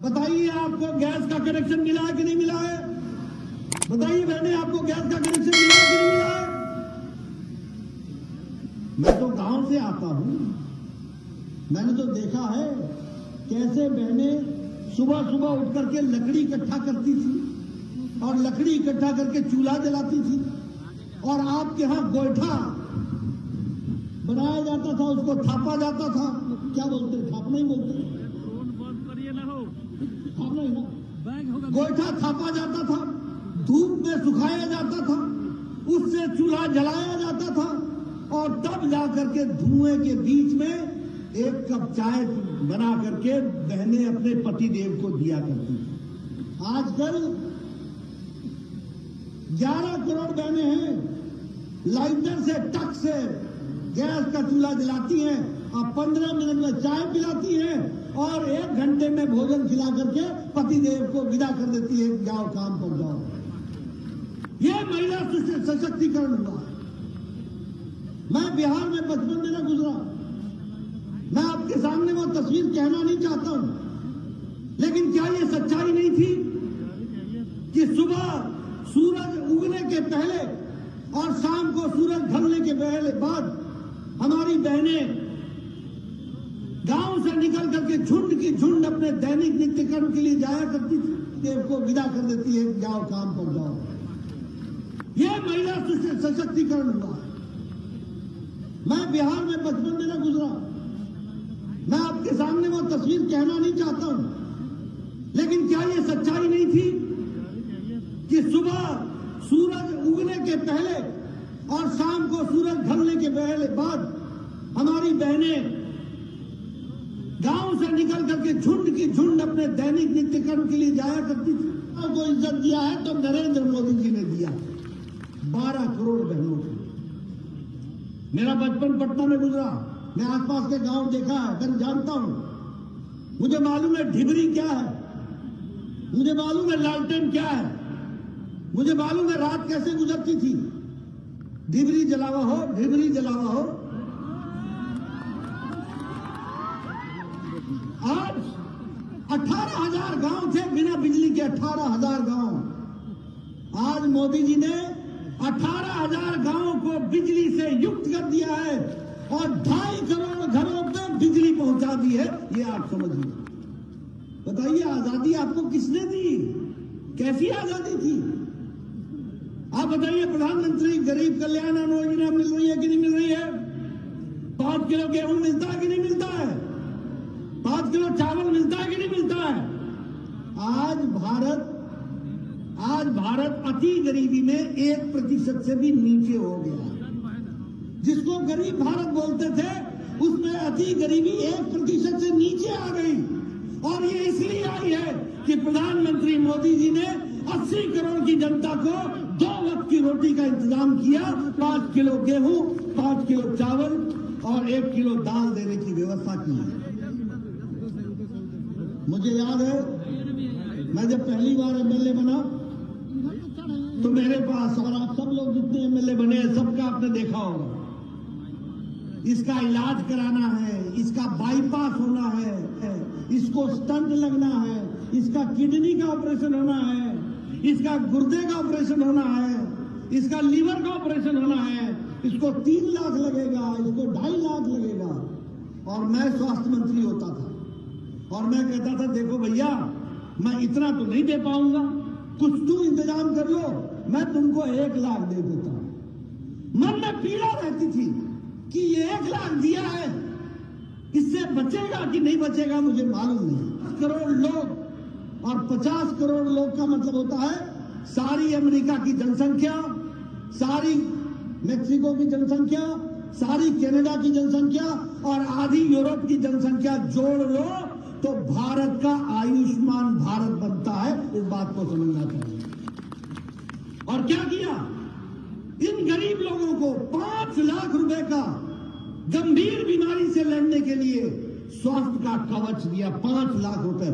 बताइए आपको गैस का कनेक्शन मिला है कि नहीं मिला है? बताइए बहने आपको गैस का कनेक्शन मिला है कि नहीं मिला है? मैं तो गांव से आता हूं, मैंने तो देखा है कैसे बहनें सुबह सुबह उठ करके लकड़ी इकट्ठा करती थी और लकड़ी इकट्ठा करके चूल्हा जलाती थी और आपके यहां गोईठा बनाया जाता था, उसको थापा जाता था। क्या बोलते हैं? थापना ही बोलते हैं, थापना ही ना। गोईठा थापा जाता था, धूप में सुखाया जाता था, उससे चूल्हा जलाया जाता था और तब जाकर के धुएं के बीच में एक कप चाय बना करके बहनें अपने पति देव को दिया करती थी। आजकल 11 करोड़ बहनें हैं, लाइटर से टक से गैस का चूल्हा जलाती हैं और 15 मिनट में चाय पिलाती हैं और 1 घंटे में भोजन खिला करके पति देव को विदा कर देती है, जाओ काम पर जाओ। ये महिला सशक्तिकरण हुआ। मैं बिहार में बचपन में न गुजरा, मैं आपके सामने वो तस्वीर कहना नहीं चाहता हूं, लेकिन क्या ये सच्चाई नहीं थी कि सुबह सूरज उगने के पहले और शाम को सूरज ढलने के बाद हमारी बहनें गांव से निकल करके झुंड की झुंड अपने दैनिक नित्य कर्म के लिए जाया करती थी, देव को विदा कर देती है, जाओ काम पर जाओ। ये महिला सशक्तिकरण हुआ। मैं बिहार में बचपन में न गुजरा, मैं आपके सामने वो तस्वीर कहना नहीं चाहता हूं, लेकिन क्या ये सच्चाई नहीं थी कि सुबह सूरज उगने के पहले और शाम को सूरज ढलने के बाद हमारी बहनें गांव से निकल करके झुंड की झुंड अपने दैनिक नित्य कर्म के लिए जाया करती थी। को इज्जत दिया है तो नरेंद्र मोदी जी ने दिया, 12 करोड़ बहनों को। मेरा बचपन पटना में गुजरा, मैं आसपास के गांव देखा है, मैं जानता हूं। मुझे मालूम है ढिबरी क्या है, मुझे मालूम है लालटेन क्या है, मुझे मालूम है रात कैसे गुजरती थी। ढिबरी जलावा हो, ढिबरी जलावा हो। आज 18,000 गांव थे बिना बिजली के, 18,000 गांव। आज मोदी जी ने 18,000 गांवों को बिजली से युक्त कर दिया है और 2.5 करोड़ घरों में बिजली पहुंचा दी है। ये आप समझिए। बताइए आजादी आपको किसने दी? कैसी आजादी थी? आप बताइए। प्रधानमंत्री गरीब कल्याण अन्न योजना मिल रही है कि नहीं मिल रही है? 5 किलो गेहूं मिलता है कि नहीं मिलता है? 5 किलो चावल मिलता है कि नहीं मिलता है? आज भारत अति गरीबी में 1% से भी नीचे हो गया। जिसको गरीब भारत बोलते थे उसमें अति गरीबी 1% से नीचे आ गई। और ये इसलिए आई है कि प्रधानमंत्री मोदी जी ने 80 करोड़ की जनता को 2 वक्त की रोटी का इंतजाम किया, 5 किलो गेहूं, 5 किलो चावल और 1 किलो दाल देने की व्यवस्था की है। मुझे याद है मैं जब पहली बार एमएलए बना तो मेरे पास, और आप सब लोग जितने एमएलए बने हैं सबका आपने देखा होगा, इसका इलाज कराना है, इसका बाईपास होना है, इसको स्टंट लगना है, इसका किडनी का ऑपरेशन होना है, इसका गुर्दे का ऑपरेशन होना है, इसका लीवर का ऑपरेशन होना है, इसको 3 लाख लगेगा, इसको 2.5 लाख लगेगा। और मैं स्वास्थ्य मंत्री होता था और मैं कहता था देखो भैया मैं इतना तो नहीं दे पाऊंगा, कुछ तुम इंतजाम कर लो, मैं तुमको 1 लाख दे देता हूं। मन में पीड़ा रहती थी कि ये 1 लाख दिया है, इससे बचेगा कि नहीं बचेगा मुझे मालूम नहीं। करोड़ लोग और 50 करोड़ लोग का मतलब होता है सारी अमेरिका की जनसंख्या, सारी मेक्सिको की जनसंख्या, सारी कनाडा की जनसंख्या और आधी यूरोप की जनसंख्या जोड़ लो तो भारत का आयुष्मान भारत बनता है। इस बात को समझना चाहिए। और क्या किया? इन गरीब लोगों को 5 लाख रुपए का गंभीर बीमारी से लड़ने के लिए स्वास्थ्य का कवच दिया, 5 लाख रुपए।